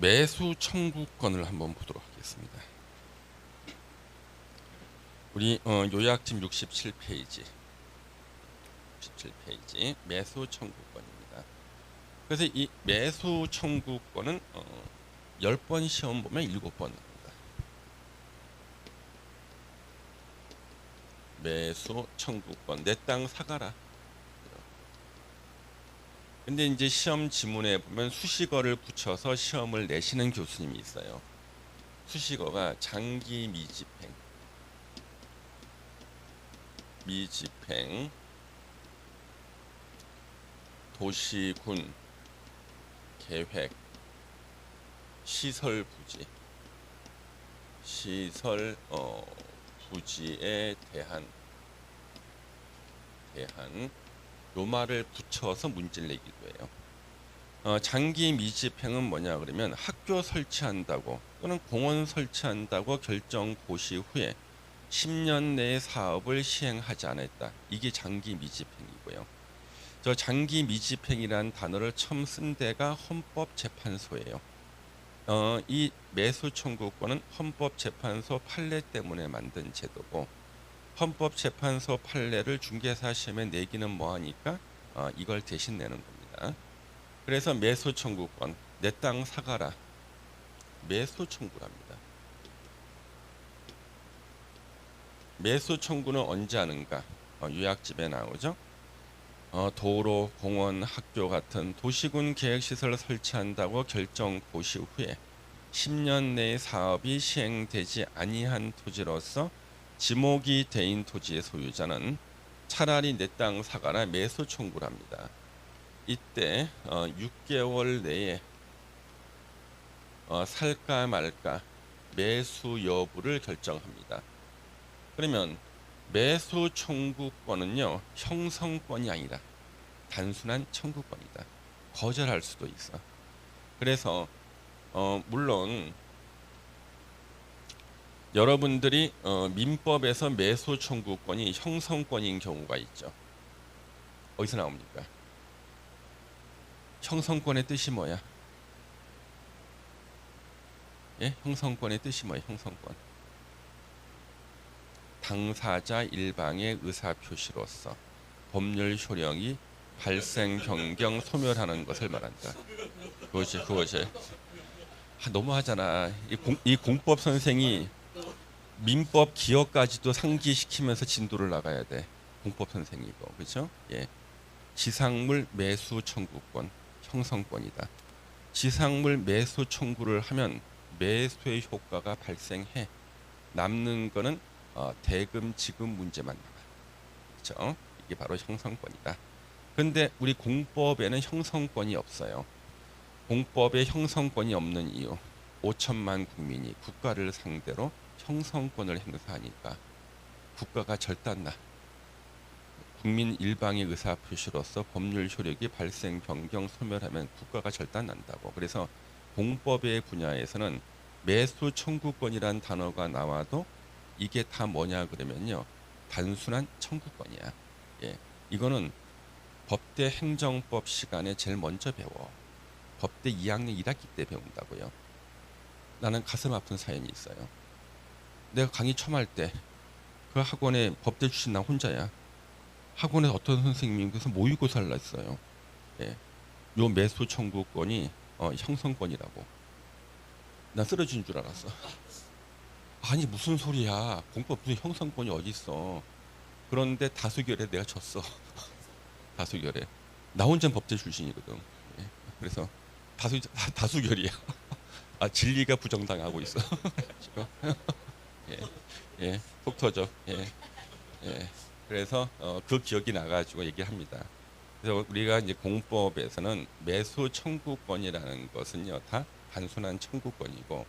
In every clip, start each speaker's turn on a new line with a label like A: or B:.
A: 매수 청구권을 한번 보도록 하겠습니다. 우리 요약집 67페이지 매수 청구권입니다. 그래서 이 매수 청구권은 10번 시험 보면 7번 나옵니다. 매수 청구권 내 땅 사가라. 근데 이제 시험 지문에 보면 수식어를 붙여서 시험을 내시는 교수님이 있어요. 수식어가 장기 미집행, 도시군 계획, 시설 부지에 대한 요 말을 붙여서 문제를 내기도 해요. 장기 미집행은 뭐냐 그러면 학교 설치한다고 또는 공원 설치한다고 결정 고시 후에 10년 내에 사업을 시행하지 않았다. 이게 장기 미집행이고요. 저 장기 미집행이라는 단어를 처음 쓴 데가 헌법재판소예요. 이 매수 청구권은 헌법재판소 판례 때문에 만든 제도고 헌법재판소 판례를 중개사 시험에 내기는 뭐하니까 이걸 대신 내는 겁니다. 그래서 매수 청구권 내 땅 사가라 매수 청구랍니다. 매수 청구는 언제 하는가? 요약집에 나오죠. 도로, 공원, 학교 같은 도시군 계획시설을 설치한다고 결정 고시 후에 10년 내에 사업이 시행되지 아니한 토지로서 지목이 대인 토지의 소유자는 차라리 내 땅 사가라 매수 청구를 합니다. 이때 6개월 내에 살까 말까 매수 여부를 결정합니다. 그러면 매수 청구권은요 형성권이 아니라 단순한 청구권이다. 거절할 수도 있어. 그래서 물론 여러분들이 민법에서 매수 청구권이 형성권인 경우가 있죠. 어디서 나옵니까? 형성권의 뜻이 뭐야? 예? 형성권의 뜻이 뭐야? 형성권. 당사자 일방의 의사표시로서 법률 효력이 발생, 변경, 소멸하는 것을 말한다. 그것이. 너무하잖아. 이 공법 선생이 민법 기억까지도 상기시키면서 진도를 나가야 돼. 공법 선생이고, 그렇죠? 예. 지상물 매수 청구권, 형성권이다. 지상물 매수 청구를 하면 매수의 효과가 발생해. 남는 거는 대금 지급 문제만 남아. 그렇죠? 이게 바로 형성권이다. 근데 우리 공법에는 형성권이 없어요. 공법에 형성권이 없는 이유 5천만 국민이 국가를 상대로 형성권을 행사하니까 국가가 절단나 국민 일방의 의사표시로서 법률 효력이 발생, 변경, 소멸하면 국가가 절단난다고. 그래서 공법의 분야에서는 매수 청구권이란 단어가 나와도 이게 다 뭐냐 그러면요 단순한 청구권이야. 예, 이거는 법대 행정법 시간에 제일 먼저 배워. 법대 2학년 1학기 때 배운다고요. 나는 가슴 아픈 사연이 있어요. 내가 강의 처음 할 때 그 학원에 법대 출신 나 혼자야. 학원에 어떤 선생님이 그래서 모의고사를 냈어요. 예, 요 매수 청구권이 형성권이라고. 나 쓰러진 줄 알았어. 아니 무슨 소리야. 공법 무슨 형성권이 어디 있어. 그런데 다수결에 내가 졌어. 다수결에. 나 혼자 법대 출신이거든. 예, 그래서 다수결이야. 진리가 부정당하고 있어. 예, 예, 속 터져. 예, 예. 그래서 그 기억이 나가지고 얘기합니다. 그래서 우리가 이제 공법에서는 매수 청구권이라는 것은요 다 단순한 청구권이고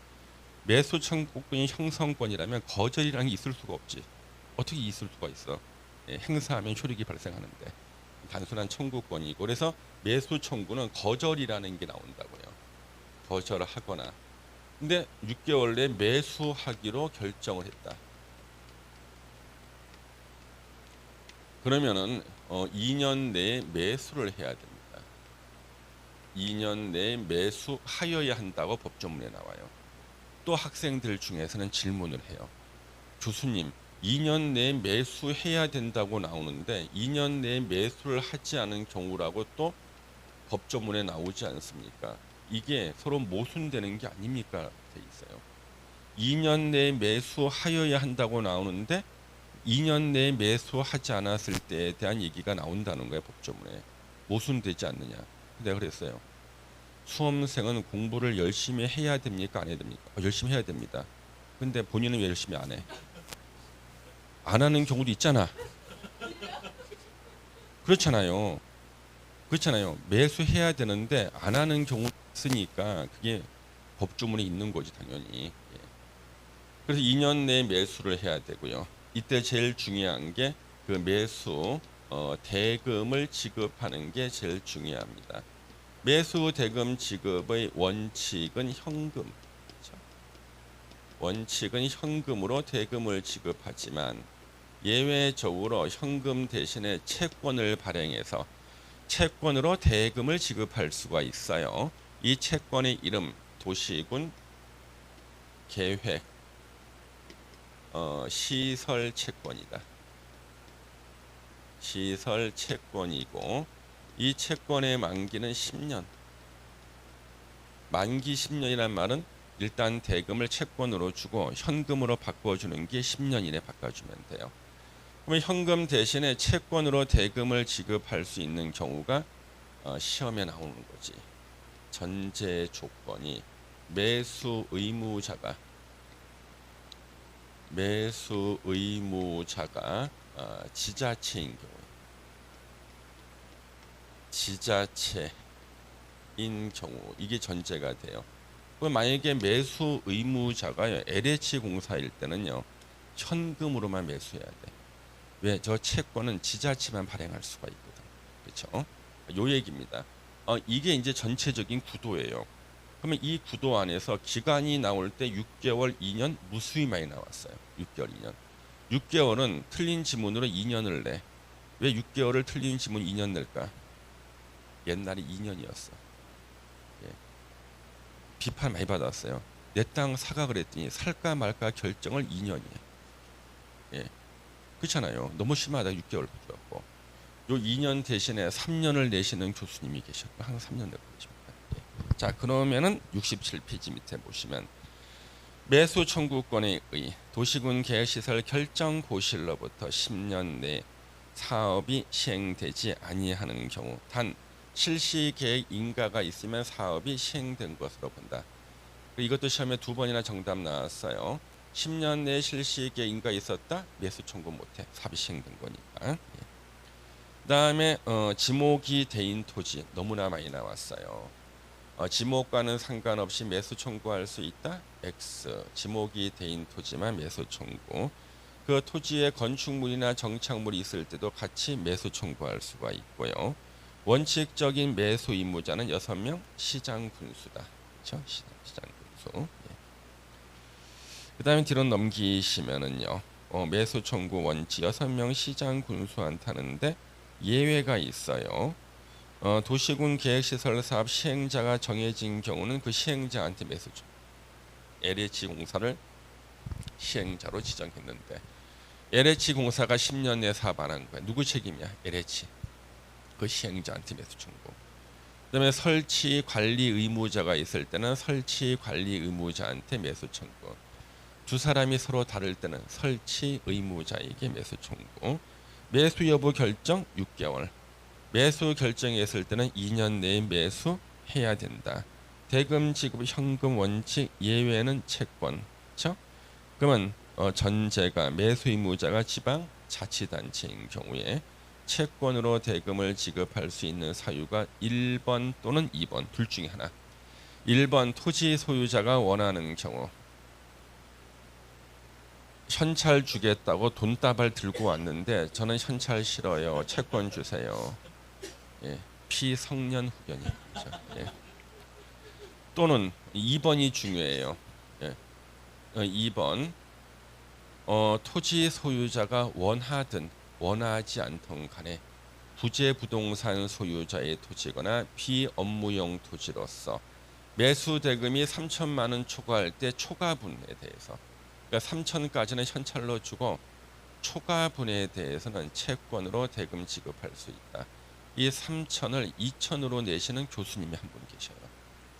A: 매수 청구권이 형성권이라면 거절이라는 게 있을 수가 없지. 어떻게 있을 수가 있어? 예, 행사하면 효력이 발생하는데 단순한 청구권이고 그래서 매수 청구는 거절이라는 게 나온다고요. 거절하거나. 근데 6개월 내에 매수하기로 결정을 했다. 그러면은 2년 내에 매수를 해야 됩니다. 2년 내에 매수하여야 한다고 법조문에 나와요. 또 학생들 중에서는 질문을 해요. 교수님, 2년 내에 매수해야 된다고 나오는데 2년 내에 매수를 하지 않은 경우라고 또 법조문에 나오지 않습니까? 이게 서로 모순되는 게 아닙니까? 돼 있어요. 2년 내에 매수하여야 한다고 나오는데 2년 내에 매수하지 않았을 때에 대한 얘기가 나온다는 거예요. 법조문에. 모순되지 않느냐. 내가 그랬어요. 수험생은 공부를 열심히 해야 됩니까? 안 해야 됩니까? 열심히 해야 됩니다. 근데 본인은 왜 열심히 안 해? 안 하는 경우도 있잖아. 그렇잖아요. 그렇잖아요. 매수해야 되는데 안 하는 경우 있으니까 그게 법조문에 있는 거지 당연히. 예. 그래서 2년 내에 매수를 해야 되고요. 이때 제일 중요한 게 그 매수 대금을 지급하는 게 제일 중요합니다. 매수 대금 지급의 원칙은 현금. 그렇죠? 원칙은 현금으로 대금을 지급하지만 예외적으로 현금 대신에 채권을 발행해서 채권으로 대금을 지급할 수가 있어요. 이 채권의 이름 도시군 계획 시설 채권이다. 시설 채권이고 이 채권의 만기는 10년. 만기 10년이란 말은 일단 대금을 채권으로 주고 현금으로 바꿔주는 게 10년 이내 바꿔주면 돼요. 그러면 현금 대신에 채권으로 대금을 지급할 수 있는 경우가 시험에 나오는 거지. 전제 조건이 매수 의무자가 지자체인 경우에 지자체인 경우 이게 전제가 돼요. 그럼 만약에 매수 의무자가 LH 공사일 때는요 현금으로만 매수해야 돼. 왜? 저 채권은 지자체만 발행할 수가 있거든. 그렇죠? 요 얘기입니다. 이게 이제 전체적인 구도예요. 그러면 이 구도 안에서 기간이 나올 때 6개월, 2년 무수히 많이 나왔어요. 6개월, 2년. 6개월은 틀린 지문으로 2년을 내. 왜 6개월을 틀린 지문 2년 낼까? 옛날에 2년이었어. 예. 비판 많이 받았어요. 내 땅 사가 그랬더니 살까 말까 결정을 2년이에요. 예. 그렇잖아요. 너무 심하다 6개월 붙였고. 요 2년 대신에 3년을 내시는 교수님이 계셨고 항상 3년 내고 계십니다. 예. 자, 그러면은 67페이지 밑에 보시면 매수 청구권에 의 도시군 계획시설 결정 고시일로부터 10년 내 사업이 시행되지 아니하는 경우 단 실시 계획 인가가 있으면 사업이 시행된 것으로 본다. 이것도 시험에 2번이나 정답 나왔어요. 10년 내에 실시 계획 인가 있었다? 매수 청구 못해. 사업이 시행된 거니까. 예. 그다음에 지목이 대인 토지 너무나 많이 나왔어요. 지목과는 상관없이 매수 청구할 수 있다. X. 지목이 대인 토지만 매수 청구. 그 토지에 건축물이나 정착물이 있을 때도 같이 매수 청구할 수가 있고요. 원칙적인 매수 의무자는 6명 시장 군수다. 그렇죠? 시장 군수. 예. 그다음에 뒤로 넘기시면은요. 매수 청구 원칙 6명 시장 군수한테는데 예외가 있어요. 도시군 계획시설 사업 시행자가 정해진 경우는 그 시행자한테 매수 청구. LH 공사를 시행자로 지정했는데 LH 공사가 10년 내 사업 안 한 거야. 누구 책임이야? LH. 그 시행자한테 매수 청구. 그다음에 설치 관리 의무자가 있을 때는 설치 관리 의무자한테 매수 청구. 두 사람이 서로 다를 때는 설치 의무자에게 매수 청구. 매수 여부 결정 6개월. 매수 결정했을 때는 2년 내에 매수해야 된다. 대금 지급 현금 원칙 예외는 채권. 그렇죠? 그러면 전제가 매수 의무자가 지방 자치단체인 경우에 채권으로 대금을 지급할 수 있는 사유가 1번 또는 2번 둘 중에 하나. 1번 토지 소유자가 원하는 경우 현찰 주겠다고 돈다발 들고 왔는데 저는 현찰 싫어요. 채권 주세요. 예, 피성년 후견이. 그렇죠? 예. 또는 2번이 중요해요. 예. 2번 토지 소유자가 원하든 원하지 않던 간에 부재 부동산 소유자의 토지거나 비업무용 토지로서 매수 대금이 3천만 원 초과할 때 초과분에 대해서, 그러니까 3천까지는 현찰로 주고 초과분에 대해서는 채권으로 대금 지급할 수 있다. 이 3천을 2천으로 내시는 교수님이 한 분 계셔요.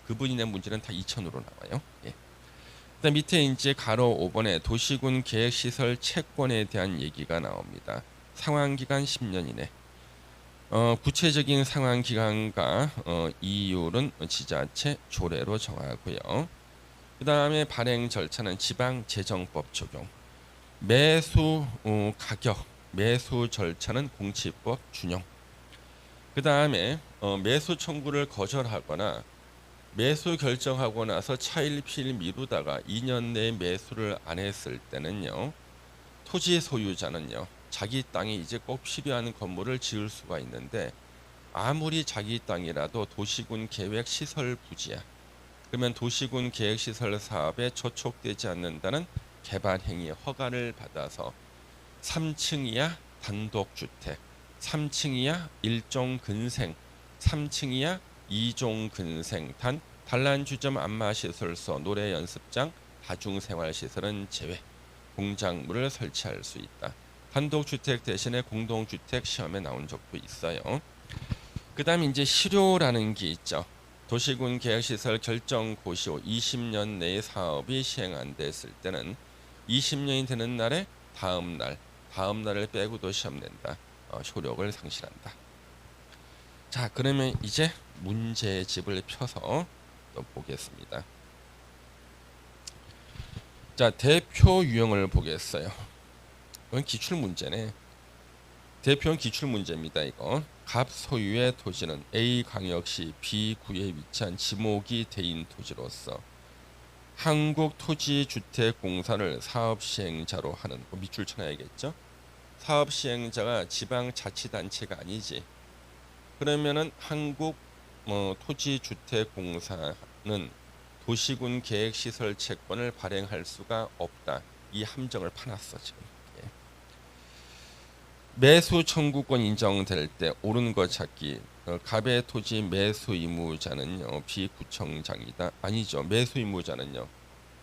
A: 그분이 낸 문제는 다 2천으로 나와요. 예. 그다음 밑에 이제 가로 5번에 도시군 계획시설 채권에 대한 얘기가 나옵니다. 상환기간 10년 이내. 구체적인 상환기간과 이율은 지자체 조례로 정하고요. 그 다음에 발행 절차는 지방재정법 적용. 매수 가격, 매수 절차는 공시법 준용. 그 다음에 매수 청구를 거절하거나 매수 결정하고 나서 차일피일 미루다가 2년 내에 매수를 안 했을 때는요, 토지 소유자는요, 자기 땅이 이제 꼭 필요한 건물을 지을 수가 있는데 아무리 자기 땅이라도 도시군 계획 시설 부지야. 그러면 도시군 계획 시설 사업에 저촉되지 않는다는 개발 행위 허가를 받아서 3층 이하 단독주택, 3층 이하 1종 근생, 3층 이하 2종 근생 단 단란주점 안마시설소, 노래연습장, 다중생활시설은 제외. 공작물을 설치할 수 있다. 단독주택 대신에 공동주택 시험에 나온 적도 있어요. 그 다음 이제 실효라는 게 있죠. 도시군 계획시설 결정 고시 후 20년 내에 사업이 시행 안 됐을 때는 20년이 되는 날에 다음 날을 빼고도 시험 낸다. 효력을 상실한다. 자, 그러면 이제 문제집을 펴서 또 보겠습니다. 자, 대표 유형을 보겠어요. 이건 기출 문제네. 대표는 기출 문제입니다. 이거 갑 소유의 토지는 A 광역시 B 구에 위치한 지목이 대인 토지로서 한국토지주택공사를 사업 시행자로 하는, 밑줄 쳐놔야겠죠. 사업 시행자가 지방자치단체가 아니지. 그러면은 한국 토지주택공사는 도시군 계획시설 채권을 발행할 수가 없다. 이 함정을 파놨어 지금. 예. 매수 청구권 인정될 때 옳은 것 찾기. 갑의 토지 매수 의무자는요 비구청장이다. 아니죠. 매수 의무자는요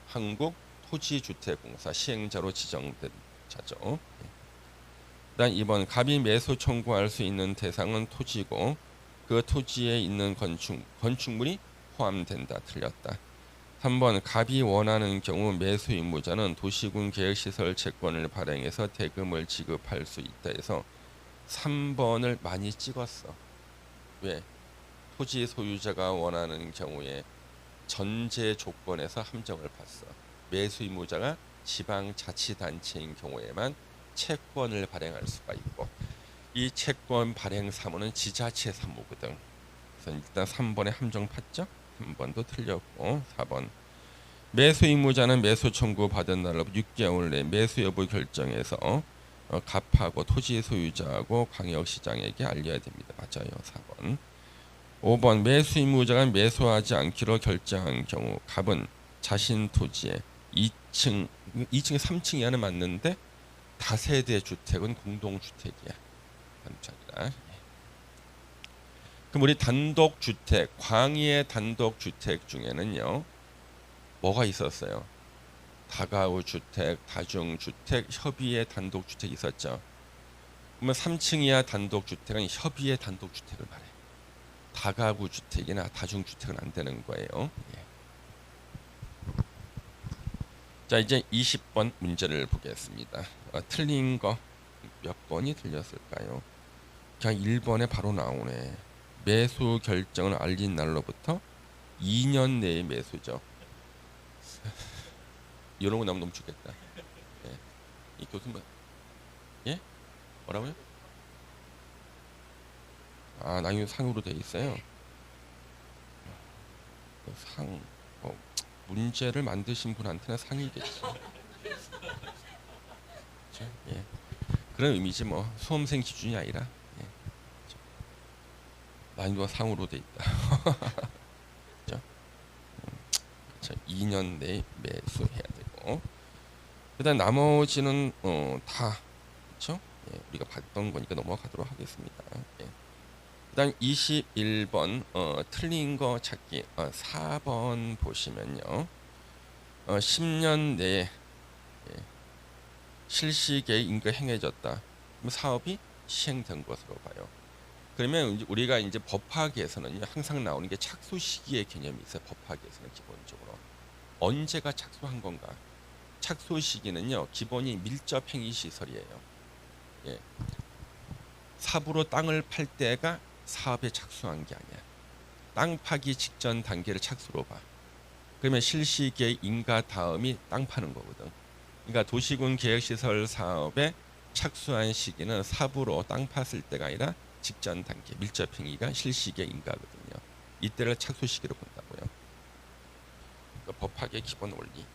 A: 한국 토지주택공사 시행자로 지정된 자죠. 예. 그다음 2번 갑이 매수 청구할 수 있는 대상은 토지고 그 토지에 있는 건축물이 포함된다. 틀렸다. 3번 갑이 원하는 경우 매수 의무자는 도시군 계획시설 채권을 발행해서 대금을 지급할 수 있다 해서 3번을 많이 찍었어. 왜? 토지 소유자가 원하는 경우에 전제 조건에서 함정을 봤어. 매수 의무자가 지방자치단체인 경우에만 채권을 발행할 수가 있고 이 채권 발행 사무는 지자체 사무거든. 그래서 일단 3번에 함정 팠죠. 3번도 틀렸고 4번 매수 의무자는 매수 청구 받은 날로부터 6개월 내 매수 여부 결정해서 갑하고 토지 소유자하고 광역시장에게 알려야 됩니다. 맞아요. 4번. 5번 매수 의무자가 매수하지 않기로 결정한 경우 갑은 자신 토지에 2층 3층 이하는 맞는데 다세대 주택은 공동주택이야. 단짝이다. 그럼 우리 단독주택, 광의의 단독주택 중에는요 뭐가 있었어요? 다가구 주택, 다중주택, 협의의 단독주택 있었죠. 그러면 3층 이하 단독주택은 협의의 단독주택을 말해. 다가구 주택이나 다중주택은 안 되는 거예요. 예. 자, 이제 20번 문제를 보겠습니다. 틀린 거 몇 번이 틀렸을까요? 그냥 1번에 바로 나오네. 매수 결정을 알린 날로부터 2년 내에 매수죠. 이런 거 나오면 너무 좋겠다. 예. 이 교수님, 예? 뭐라고요? 아, 나중에 상으로 돼 있어요. 상, 문제를 만드신 분한테는 상이겠죠. 그렇죠? 예. 그런 의미지 뭐 수험생 기준이 아니라 예. 난이도가 상으로 돼 있다. 그렇죠? 2년 내에 매수해야 되고 그다음 나머지는 다 그렇죠? 예, 우리가 봤던 거니까 넘어가도록 하겠습니다. 예. 그다음 21번 틀린 거 찾기. 4번 보시면요. 10년 내에 예, 실시계획 인가 행해졌다. 그럼 사업이 시행된 것으로 봐요. 그러면 이제 우리가 이제 법학에서는 항상 나오는 게 착수 시기의 개념이 있어요. 법학에서는 기본적으로 언제가 착수한 건가. 착수 시기는요 기본이 밀접 행위 시설이에요. 예. 삽으로 땅을 팔 때가 사업에 착수한 게 아니야. 땅 파기 직전 단계를 착수로 봐. 그러면 실시계획 인가 다음이 땅 파는 거거든. 그러니까 도시군 계획시설 사업에 착수한 시기는 삽으로 땅 팠을 때가 아니라 직전 단계 밀접 행위가 실시계획 인가거든요. 이때를 착수 시기로 본다고요. 그러니까 법학의 기본 원리.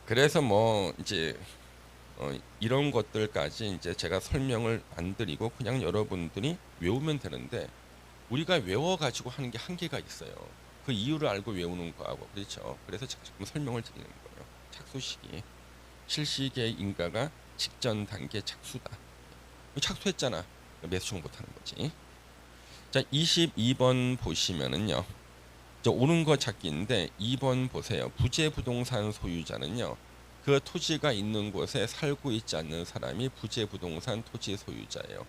A: 그래서 뭐 이제 이런 것들까지 이제 제가 설명을 안 드리고 그냥 여러분들이 외우면 되는데 우리가 외워가지고 하는 게 한계가 있어요. 그 이유를 알고 외우는 거하고 그렇죠. 그래서 지금 설명을 드리는 거예요. 착수 시기, 실시계획 인가가 직전 단계 착수다. 착수했잖아. 매수 못하는 거지. 자, 22번 보시면은요. 저 오는 거 찾기인데 2번 보세요. 부재 부동산 소유자는요. 그 토지가 있는 곳에 살고 있지 않는 사람이 부재 부동산 토지 소유자예요.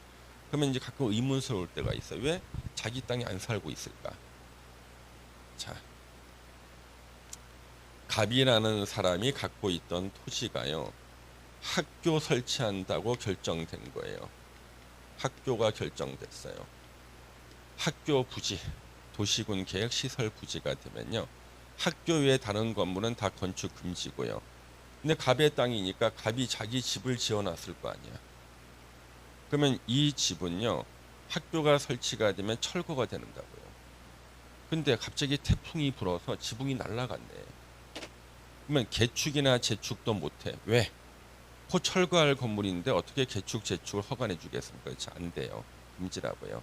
A: 그러면 이제 가끔 의문스러울 때가 있어요. 왜 자기 땅에 안 살고 있을까? 자, 갑이라는 사람이 갖고 있던 토지가요. 학교 설치한다고 결정된 거예요. 학교가 결정됐어요. 학교 부지, 도시군 계획 시설 부지가 되면요. 학교 외에 다른 건물은 다 건축 금지고요. 근데 갑의 땅이니까 갑이 자기 집을 지어놨을 거 아니야. 그러면 이 집은요. 학교가 설치가 되면 철거가 되는다고요. 근데 갑자기 태풍이 불어서 지붕이 날아갔네. 그러면 개축이나 재축도 못해. 왜? 철거할 건물인데 어떻게 개축, 재축을 허가해 주겠습니까? 그렇지 안 돼요. 금지라고요.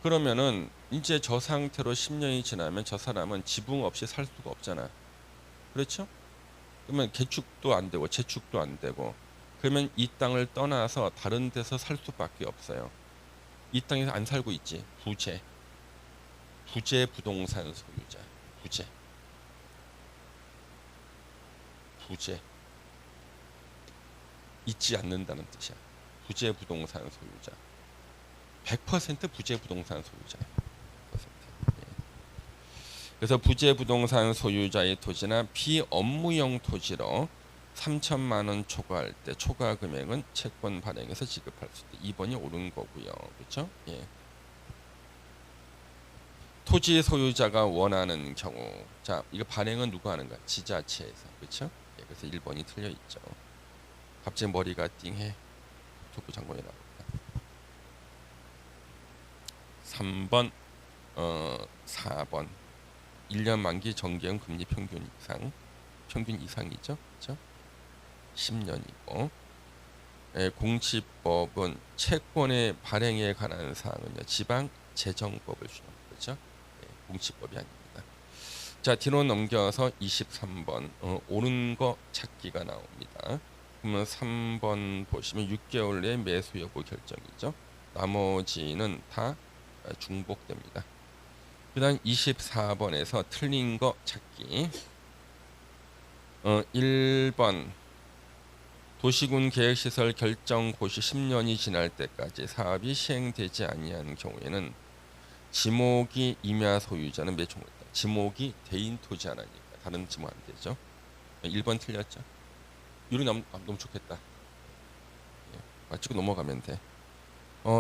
A: 그러면은 이제 저 상태로 10년이 지나면 저 사람은 지붕 없이 살 수가 없잖아. 그렇죠? 그러면 개축도 안 되고 재축도 안 되고 그러면 이 땅을 떠나서 다른 데서 살 수밖에 없어요. 이 땅에서 안 살고 있지. 부재. 부재 부동산 소유자. 부재. 부재. 있지 않는다는 뜻이야. 부재 부동산 소유자. 100% 부재 부동산 소유자예요. 100%. 예. 그래서 부재 부동산 소유자의 토지나 비업무용 토지로 3천만 원 초과할 때 초과 금액은 채권 발행해서 지급할 수 있다. 2번이 옳은 거고요. 그렇죠? 예. 토지 소유자가 원하는 경우 자 이거 발행은 누가 하는가? 지자체에서. 그렇죠? 예, 그래서 1번이 틀려 있죠. 갑자기 머리가 띵해. 족구 장관이 나옵니다. 3번 4번 1년 만기 정기형 금리 평균 이상이죠. 그렇죠? 10년이고 공시법은 채권의 발행에 관한 사항은요. 지방 재정법을 준용. 그렇죠? 공시법이 아닙니다. 자, 뒤로 넘겨서 23번 옳은 거 찾기가 나옵니다. 그러면 3번 보시면 6개월 내 매수 여부 결정이죠. 나머지는 다 중복됩니다. 그 다음 24번에서 틀린 거 찾기 1번 도시군 계획시설 결정 고시 10년이 지날 때까지 사업이 시행되지 아니한 경우에는 지목이 임야 소유자는 매종했다. 지목이 대인 토지 하나니까 다른 지목 안 되죠. 1번 틀렸죠. 이리 너무 좋겠다. 예, 맞추고 넘어가면 돼.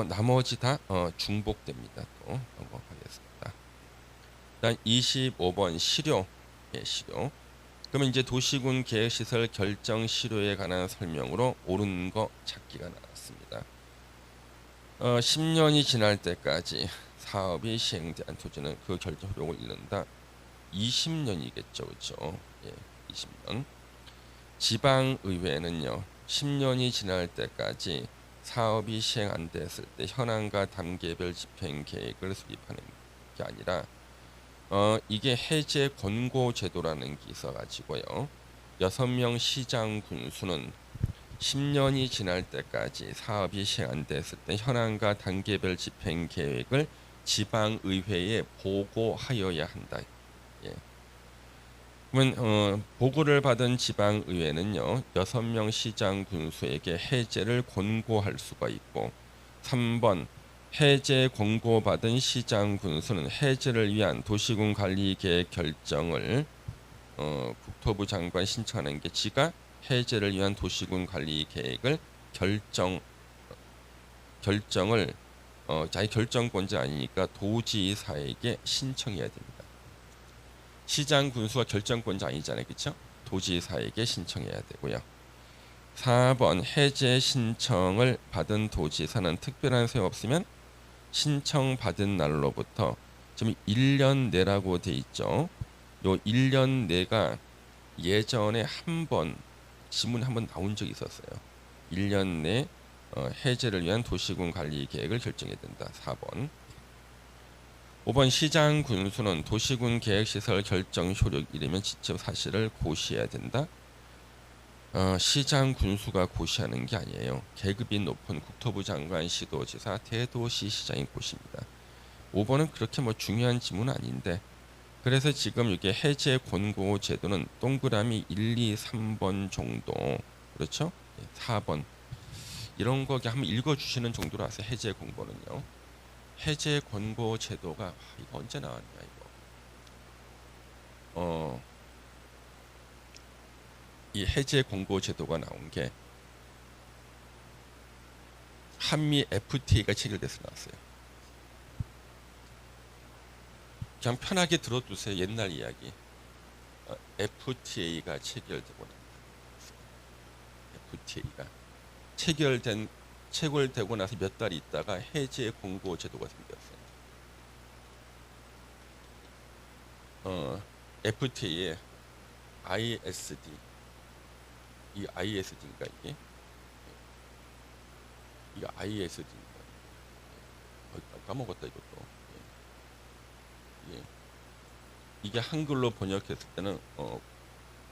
A: 나머지 다 중복됩니다. 또 넘어가겠습니다. 일단 25번 실효. 예, 실효. 그러면 이제 도시군 계획시설 결정 실효에 관한 설명으로 옳은 거 찾기가 나왔습니다. 10년이 지날 때까지 사업이 시행된 토지는 그 결정 효력을 잃는다. 20년이겠죠, 그렇죠? 예, 20년. 지방의회는요, 10년이 지날 때까지 사업이 시행 안 됐을 때 현황과 단계별 집행 계획을 수립하는 게 아니라 이게 해제 권고 제도라는 게 있어가지고요. 6명 시장 군수는 10년이 지날 때까지 사업이 시행됐을 때 현황과 단계별 집행 계획을 지방의회에 보고하여야 한다. 예. 그러면 보고를 받은 지방의회는요 6명 시장 군수에게 해제를 권고할 수가 있고 3번 해제 권고받은 시장 군수는 해제를 위한 도시군 관리 계획 결정을 국토부 장관 신청하는 게 지가 해제를 위한 도시군 관리 계획을 결정을 자기 결정권자 아니니까 도지사에게 신청해야 됩니다. 시장 군수가 결정권자 아니잖아요, 그렇죠? 도지사에게 신청해야 되고요. 4번 해제 신청을 받은 도지사는 특별한 사유 없으면 신청 받은 날로부터 지금 1년 내라고 돼 있죠. 요 1년 내가 예전에 한번 지문 한번 나온 적이 있었어요. 1년 내 해제를 위한 도시군 관리 계획을 결정해야 된다. 4번. 5번 시장 군수는 도시군 계획 시설 결정 효력 이르면 직접 사실을 고시해야 된다. 시장 군수가 고시하는 게 아니에요. 계급이 높은 국토부 장관, 시도지사, 대도시 시장이 고시입니다. 5번은 그렇게 뭐 중요한 지문은 아닌데 그래서 지금 이게 해제 권고 제도는 동그라미 1, 2, 3번 정도 그렇죠? 4번 이런 거 한번 읽어주시는 정도로 하세요. 해제 권고는요. 해제 권고 제도가 이거 언제 나왔냐 이거. 이 해제 권고 제도가 나온 게 한미 FTA가 체결돼서 나왔어요. 그냥 편하게 들어두세요. 옛날 이야기. FTA가 체결되고 FTA가 체결되고 나서 몇 달 있다가 해제 권고 제도가 생겼어요. FTA에 ISD 이 ISD인가 이게? 이게 ISD인가? 까먹었다 이것도. 예. 이게 한글로 번역했을 때는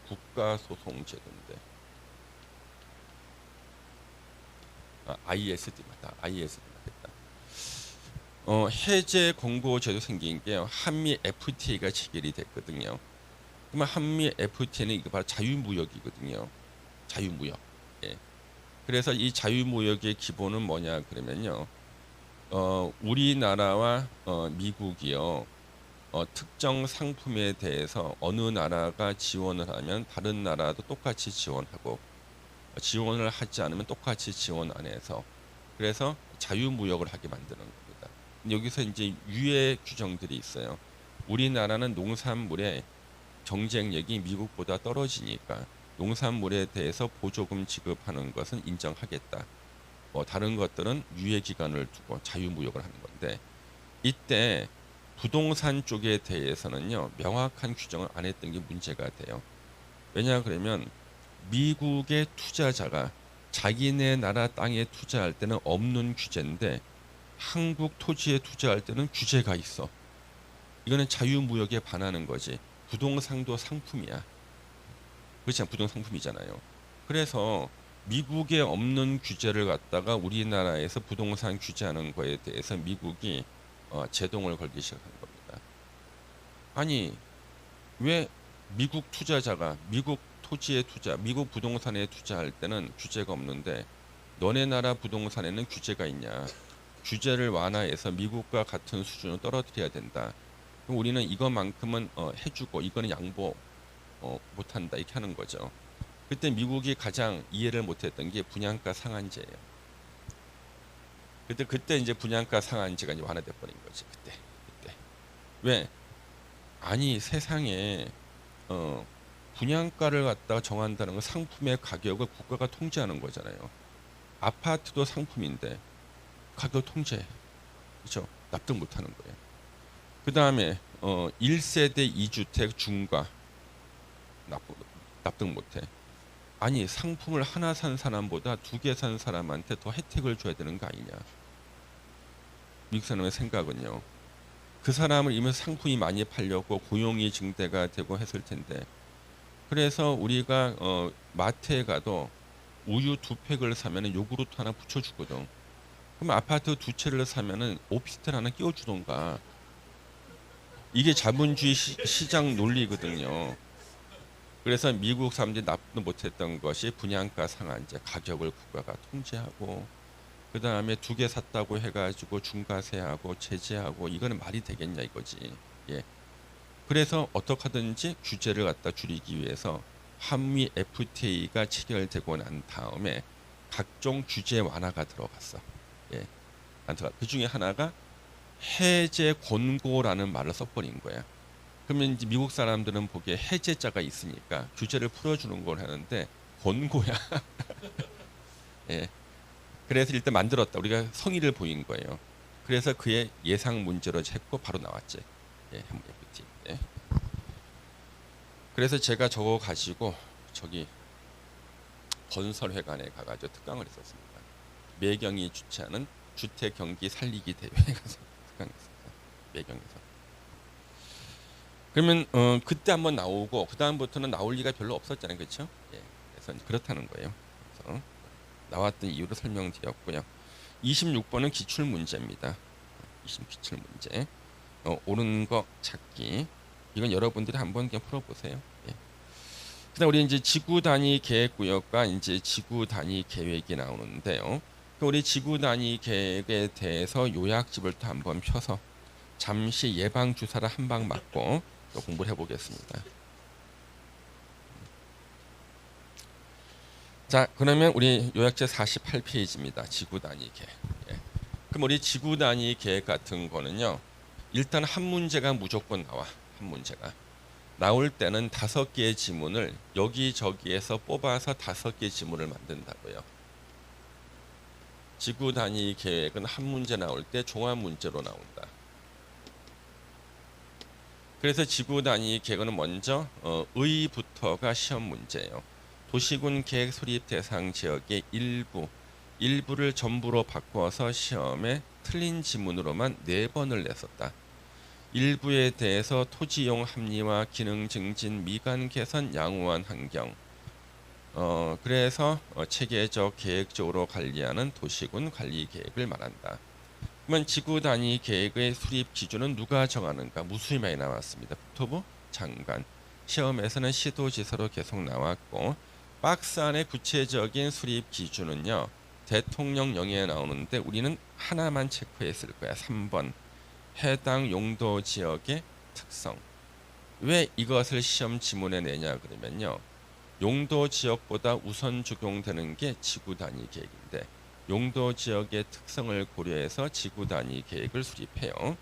A: 국가소송제도인데 ISD 맞다. ISD 맞겠다. 해제 권고제도 생긴 게 한미 FTA가 체결이 됐거든요. 그러면 한미 FTA는 이거 바로 자유무역이거든요. 자유무역. 예. 그래서 이 자유무역의 기본은 뭐냐 그러면요. 우리나라와 미국이요. 특정 상품에 대해서 어느 나라가 지원을 하면 다른 나라도 똑같이 지원하고 지원을 하지 않으면 똑같이 지원 안 해서 그래서 자유무역을 하게 만드는 겁니다. 여기서 이제 유예 규정들이 있어요. 우리나라는 농산물의 경쟁력이 미국보다 떨어지니까 농산물에 대해서 보조금 지급하는 것은 인정하겠다. 다른 것들은 유예 기간을 두고 자유무역을 하는 건데 이때 부동산 쪽에 대해서는요 명확한 규정을 안 했던 게 문제가 돼요. 왜냐 그러면 미국의 투자자가 자기네 나라 땅에 투자할 때는 없는 규제인데 한국 토지에 투자할 때는 규제가 있어. 이거는 자유무역에 반하는 거지. 부동산도 상품이야. 그렇지 않아? 부동산 상품이잖아요. 그래서 미국에 없는 규제를 갖다가 우리나라에서 부동산 규제하는 거에 대해서 미국이 제동을 걸기 시작한 겁니다. 아니 왜 미국 투자자가 미국 토지에 미국 부동산에 투자할 때는 규제가 없는데 너네 나라 부동산에는 규제가 있냐? 규제를 완화해서 미국과 같은 수준으로 떨어뜨려야 된다. 그럼 우리는 이것만큼은 해주고 이거는 양보 못한다 이렇게 하는 거죠. 그때 미국이 가장 이해를 못했던 게 분양가 상한제예요. 그때 이제 분양가 상한제가 이제 완화돼 버린 거지 그때. 왜? 아니 세상에 분양가를 갖다가 정한다는 건 상품의 가격을 국가가 통제하는 거잖아요. 아파트도 상품인데 가격 통제, 그렇죠? 납득 못하는 거예요. 그 다음에 1세대 2주택 중과 납득 못해. 아니 상품을 하나 산 사람보다 2개 산 사람한테 더 혜택을 줘야 되는 거 아니냐. 미국 사람의 생각은요. 그 사람을 이면 상품이 많이 팔렸고 고용이 증대가 되고 했을 텐데 그래서 우리가 마트에 가도 우유 2팩을 사면은 요구르트 하나 붙여주거든. 그럼 아파트 2채를 사면은 오피스텔 하나 끼워주던가. 이게 자본주의 시장 논리거든요. 그래서 미국 사람들이 납득 못했던 것이 분양가 상한제, 가격을 국가가 통제하고, 그 다음에 2개 샀다고 해가지고 중과세하고 제재하고, 이거는 말이 되겠냐 이거지. 예. 그래서 어떻게 하든지 규제를 갖다 줄이기 위해서 한미 FTA가 체결되고 난 다음에 각종 규제 완화가 들어갔어. 예. 그 중에 하나가 해제 권고라는 말을 써버린 거야. 그러면 이제 미국 사람들은 보기에 해제자가 있으니까 규제를 풀어주는 걸 하는데 권고야. 예. 그래서 일단 만들었다. 우리가 성의를 보인 거예요. 그래서 그의 예상 문제로 했고 바로 나왔지. 예, FTA. 예. 그래서 제가 저거 가지고 저기 건설회관에 가가지고 특강을 했었습니다. 매경이 주최하는 주택 경기 살리기 대회에 가서 특강했었어요. 매경에서. 그러면 그때 한번 나오고 그 다음부터는 나올 리가 별로 없었잖아요, 그렇죠? 예, 그래서 그렇다는 거예요. 그래서 나왔던 이유를 설명드렸고요. 26번은 기출 문제입니다. 20 기출 문제. 옳은 거 찾기. 이건 여러분들이 한번 그냥 풀어보세요. 예. 그다음 우리 이제 지구 단위 계획 구역과 이제 지구 단위 계획이 나오는데요. 우리 지구 단위 계획에 대해서 요약집을 또 한번 펴서 잠시 예방 주사를 한 방 맞고 또 공부를 해보겠습니다. 자, 그러면 우리 요약제 48페이지입니다. 지구 단위 계획. 예. 그럼 우리 지구 단위 계획 같은 거는요. 일단 한 문제가 무조건 나와. 한 문제가. 나올 때는 5개의 지문을 여기저기에서 뽑아서 5개 지문을 만든다고요. 지구 단위 계획은 한 문제 나올 때 종합 문제로 나온다. 그래서 지구 단위 계획은 먼저 의부터가 시험 문제예요. 도시군 계획 수립 대상 지역의 일부를 전부로 바꿔서 시험에 틀린 지문으로만 4번을 냈었다. 일부에 대해서 토지용 합리화, 기능 증진, 미관 개선, 양호한 환경. 그래서 체계적 계획적으로 관리하는 도시군 관리 계획을 말한다. 그러면 지구 단위 계획의 수립 기준은 누가 정하는가? 무수히 많이 나왔습니다. 국토부 장관. 시험에서는 시도지사로 계속 나왔고 박스 안에 구체적인 수립 기준은요. 대통령령에 나오는데 우리는 하나만 체크했을 거야. 3번. 해당 용도 지역의 특성. 왜 이것을 시험 지문에 내냐 그러면요. 용도 지역보다 우선 적용되는 게 지구 단위 계획인데 용도 지역의 특성을 고려해서 지구 단위 계획을 수립해요.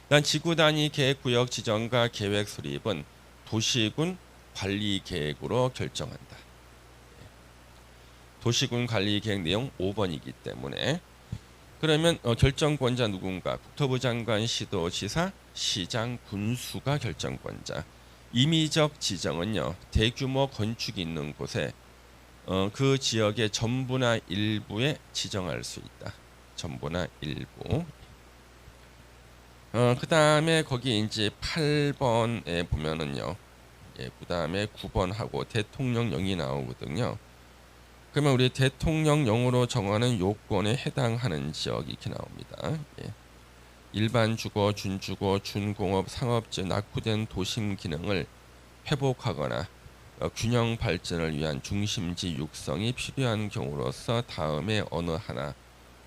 A: 난 지구 단위 계획 구역 지정과 계획 수립은 도시군 관리 계획으로 결정한다. 도시군 관리 계획 내용 5번이기 때문에 그러면 결정권자 누군가? 국토부 장관, 시도지사, 시장, 군수가 결정권자. 임의적 지정은요. 대규모 건축이 있는 곳에 그 지역의 전부나 일부에 지정할 수 있다. 전부나 일부. 그 다음에 거기 이제 8번에 보면은요. 예, 그 다음에 9번하고 대통령령이 나오거든요. 그러면 우리 대통령령으로 정하는 요건에 해당하는 지역이 이렇게 나옵니다. 예. 일반 주거, 준주거, 준공업, 상업지 낙후된 도심 기능을 회복하거나 균형 발전을 위한 중심지 육성이 필요한 경우로서 다음에 어느 하나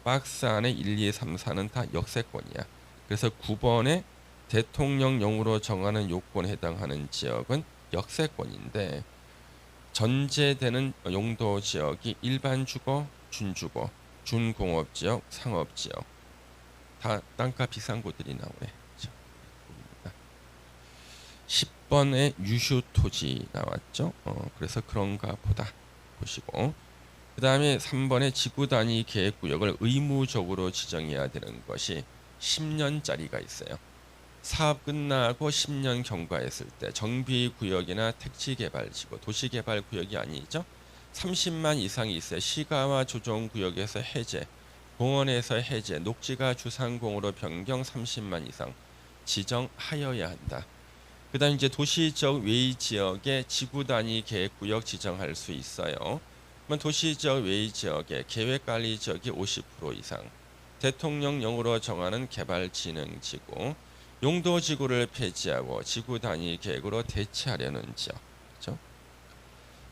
A: 박스 안에 1, 2, 3, 4는 다 역세권이야. 그래서 9번에 대통령령으로 정하는 요건에 해당하는 지역은 역세권인데 전제되는 용도 지역이 일반 주거, 준주거, 준공업 지역, 상업 지역 다 땅값 비싼 곳들이 나오네. 10번에 유휴 토지 나왔죠. 그래서 그런가 보다 보시고 그 다음에 3번에 지구 단위 계획 구역을 의무적으로 지정해야 되는 것이 10년짜리가 있어요. 사업 끝나고 10년 경과했을 때 정비구역이나 택지개발지구, 도시개발구역이 아니죠. 30만 이상이 있어요. 시가와 조정구역에서 해제, 공원에서 해제, 녹지가 주상공으로 변경 30만 이상 지정하여야 한다. 그다음 이제 도시적 외의 지역의 지구 단위 계획 구역 지정할 수 있어요. 그러면 도시적 외의 지역의 계획 관리 지역이 50% 이상, 대통령령으로 정하는 개발 진흥 지구, 용도 지구를 폐지하고 지구 단위 계획으로 대체하려는 지역. 그렇죠?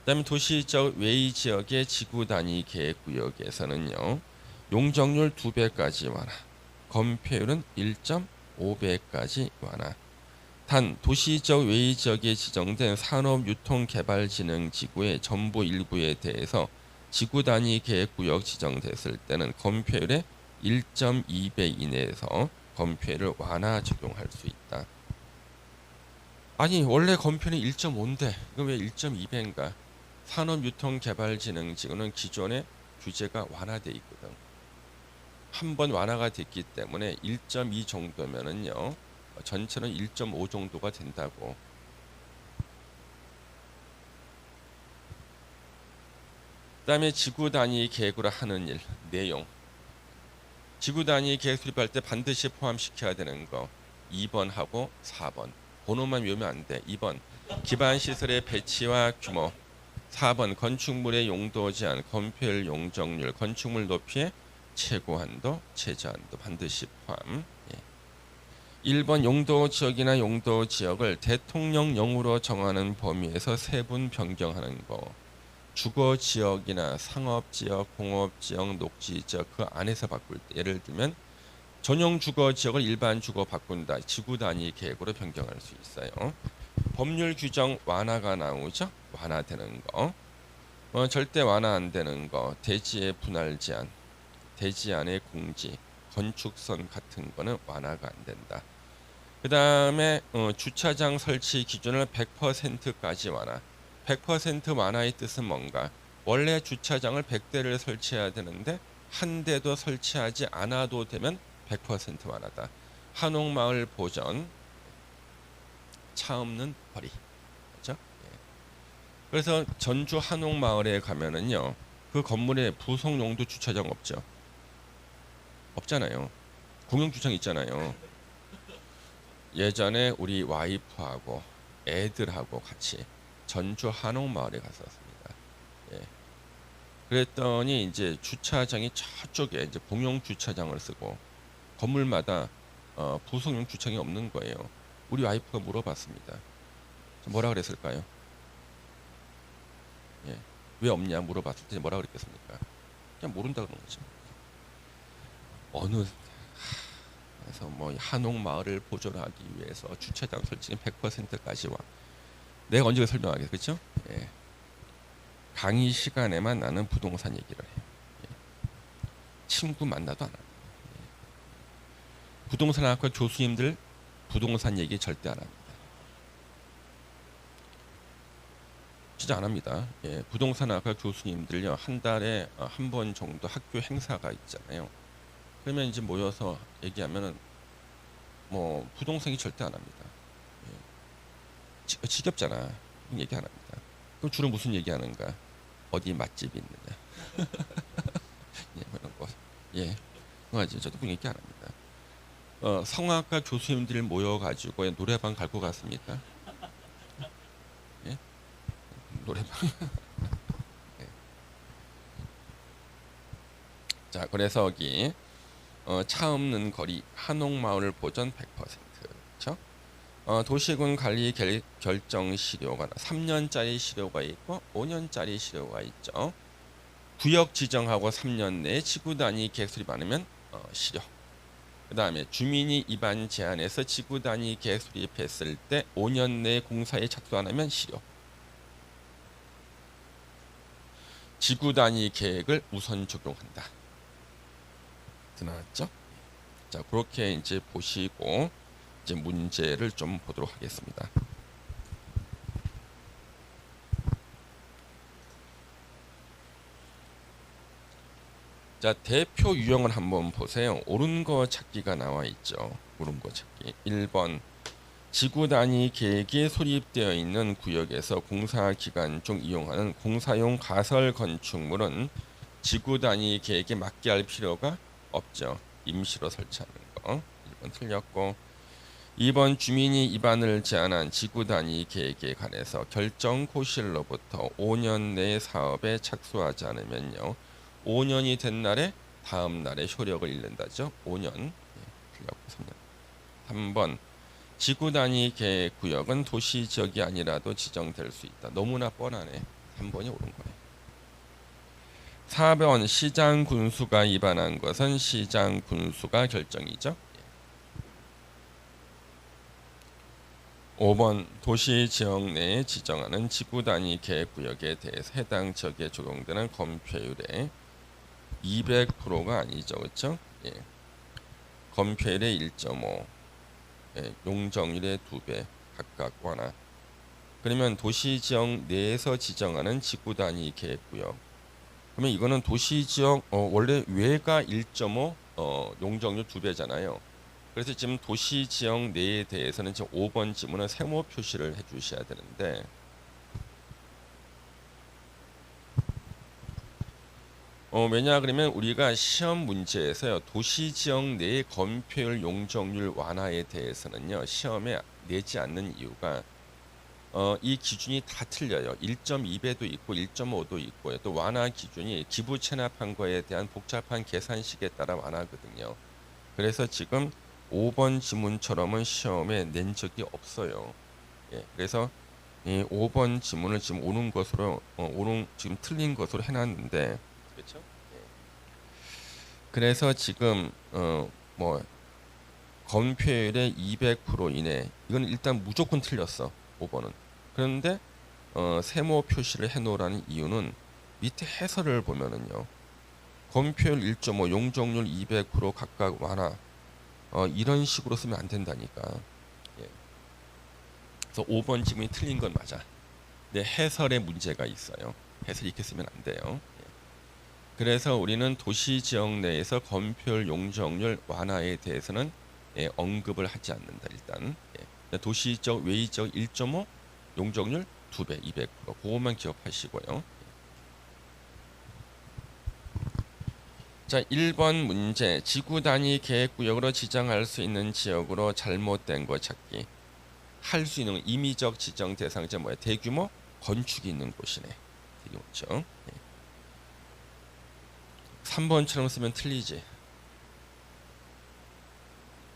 A: 그다음에 도시적 외의 지역의 지구 단위 계획 구역에서는요. 용적률 2배까지 완화, 건폐율은 1.5배까지 완화. 단 도시적 외의 지역에 지정된 산업유통개발진흥지구의 전부 일부에 대해서 지구 단위 계획구역 지정됐을 때는 건폐율의 1.2배 이내에서 건폐율을 완화 적용할 수 있다. 아니 원래 건폐율이 1.5인데 이거 왜 1.2배인가? 산업유통개발진흥지구는 기존의 규제가 완화돼 있거든. 한 번 완화가 됐기 때문에 1.2 정도면은요. 전체는 1.5 정도가 된다고. 그다음에 지구 단위 계획으로 하는 일 내용. 지구 단위 계획 수립할 때 반드시 포함시켜야 되는 거 2번하고 4번. 번호만 외우면 안 돼. 2번 기반 시설의 배치와 규모. 4번 건축물의 용도 제한, 건폐율, 용적률, 건축물 높이의 최고 한도, 최저 한도 반드시 포함. 1번 용도 지역이나 용도 지역을 대통령령으로 정하는 범위에서 세분 변경하는 거. 주거 지역이나 상업 지역, 공업 지역, 녹지 지역 그 안에서 바꿀 때 예를 들면 전용 주거 지역을 일반 주거 바꾼다. 지구 단위 계획으로 변경할 수 있어요. 법률 규정 완화가 나오죠. 완화되는 거. 절대 완화 안 되는 거. 대지의 분할 제한, 대지 안의 공지, 건축선 같은 거는 완화가 안 된다. 그 다음에 주차장 설치 기준을 100%까지 완화. 100% 완화의 뜻은 뭔가? 원래 주차장을 100대를 설치해야 되는데 한 대도 설치하지 않아도 되면 100% 완화다. 한옥마을 보전, 차 없는 거리. 그렇죠? 예. 그래서 전주 한옥마을에 가면은요. 그 건물에 부속용도 주차장 없죠. 없잖아요. 공용 주차장 있잖아요. 예전에 우리 와이프하고 애들하고 같이 전주 한옥마을에 갔었습니다. 예. 그랬더니 이제 주차장이 저쪽에 이제 공용 주차장을 쓰고 건물마다 부속용 주차장이 없는 거예요. 우리 와이프가 물어봤습니다. 뭐라 그랬을까요? 예. 왜 없냐 물어봤을 때 뭐라 그랬겠습니까? 그냥 모른다 그런 거죠. 어느 그래서 뭐 한옥마을을 보존하기 위해서 주차장 설치는 100%까지 와. 내가 언제 설명하겠어, 그렇죠? 예. 강의 시간에만 나는 부동산 얘기를 해요. 예. 친구 만나도 안 합니다. 예. 부동산학과 교수님들 부동산 얘기 절대 안 합니다. 진짜 안 합니다. 예. 부동산학과 교수님들요 한 달에 한 번 정도 학교 행사가 있잖아요. 그러면 이제 모여서 얘기하면은 뭐 부동산이 절대 안 합니다. 예. 지겹잖아. 얘기 안 합니다. 그럼 주로 무슨 얘기하는가? 어디 맛집이 있느냐? 예, 그런 거. 예, 맞아요. 저도 그 얘기 안 합니다. 성악가 교수님들 모여가지고 노래방 갈 것 같습니까? 예, 노래방. 예. 자, 그래서 여기 차 없는 거리 한옥마을 보전 100%. 그렇죠? 도시군 관리 결정 시료가 3년짜리 시료가 있고 5년짜리 시료가 있죠. 구역 지정하고 3년 내에 지구 단위 계획 수립 안 하면 시료. 그 다음에 주민이 입안 제한해서 지구 단위 계획 수립했을 때 5년 내에 공사에 착수 안 하면 시료. 지구 단위 계획을 우선 적용한다. 나왔죠? 자, 그렇게 이제 보시고 이제 문제를 좀 보도록 하겠습니다. 자, 대표 유형을 한번 보세요. 옳은 거 찾기가 나와 있죠. 옳은 거 찾기. 1번 지구 단위 계획이 수립되어 있는 구역에서 공사 기간 중 이용하는 공사용 가설 건축물은 지구 단위 계획에 맞게 할 필요가 없죠. 임시로 설치하는 거. 1번 틀렸고 이번 주민이 입안을 제한한 지구 단위 계획에 관해서 결정 고시로부터 5년 내 사업에 착수하지 않으면요. 5년이 된 날에 다음 날에 효력을 잃는다죠. 5년. 틀렸고 3년. 3번 지구 단위 계획 구역은 도시 지역이 아니라도 지정될 수 있다. 너무나 뻔하네. 3번이 옳은 거예요. 4번 시장 군수가 입안한 것은 시장 군수가 결정이죠. 5번 도시 지역 내에 지정하는 지구 단위 계획 구역에 대해서 해당 지역에 적용되는 건폐율의 200%가 아니죠. 그렇죠? 예. 건폐율의 1.5, 예. 용적률의 2배 각각 완화. 그러면 도시 지역 내에서 지정하는 지구 단위 계획 구역. 그러면 이거는 도시 지역 원래 외가 1.5 용적률 2배잖아요. 그래서 지금 도시 지역 내에 대해서는 지금 5번 지문은 세모 표시를 해 주셔야 되는데 왜냐 그러면 우리가 시험 문제에서요. 도시 지역 내의 건폐율 용적률 완화에 대해서는요. 시험에 내지 않는 이유가 이 기준이 다 틀려요. 1.2배도 있고 1.5도 있고요. 또 완화 기준이 기부 체납한 거에 대한 복잡한 계산식에 따라 완화거든요. 그래서 지금 5번 지문처럼은 시험에 낸 적이 없어요. 예, 그래서 이 5번 지문을 지금 오는 것으로 지금 틀린 것으로 해놨는데 그렇죠? 예. 그래서 지금 뭐 건폐율의 200% 이내 이건 일단 무조건 틀렸어. 5번은. 그런데 세모 표시를 해놓으라는 이유는 밑에 해설을 보면은요. 건폐율 1.5, 용적률 200% 각각 완화 이런 식으로 쓰면 안 된다니까. 예. 그래서 5번 지문이 틀린 건 맞아. 근데 해설에 문제가 있어요. 해설 이렇게 쓰면 안 돼요. 예. 그래서 우리는 도시 지역 내에서 건폐율 용적률 완화에 대해서는 언급을 하지 않는다. 일단 도시 지역 외의 지역 1.5 용적률 2배 200% 그것만 기억하시고요. 자, 1번 문제. 지구 단위 계획 구역으로 지정할 수 있는 지역으로 잘못된 거 찾기. 할 수 있는 임의적 지정 대상자 뭐야? 대규모 건축이 있는 곳이네. 대규모죠. 3번처럼 쓰면 틀리지.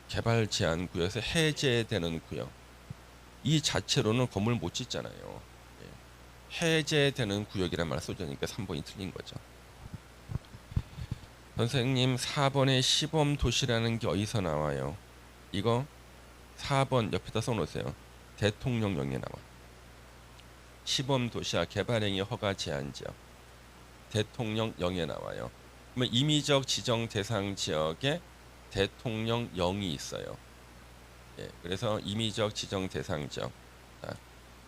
A: 개발 제한 구역에서 해제되는 구역. 이 자체로는 건물 못 짓잖아요. 해제되는 구역이란 말 써주니까 3번이 틀린 거죠. 선생님 4번에 시범 도시라는 게 어디서 나와요? 이거 4번 옆에다 써놓으세요. 대통령령에 나와. 시범 도시와 개발행위 허가 제한 지역. 대통령령에 나와요. 그러면 임의적 지정 대상 지역에 대통령령이 있어요. 예, 그래서 임의적 지정 대상 지역. 자,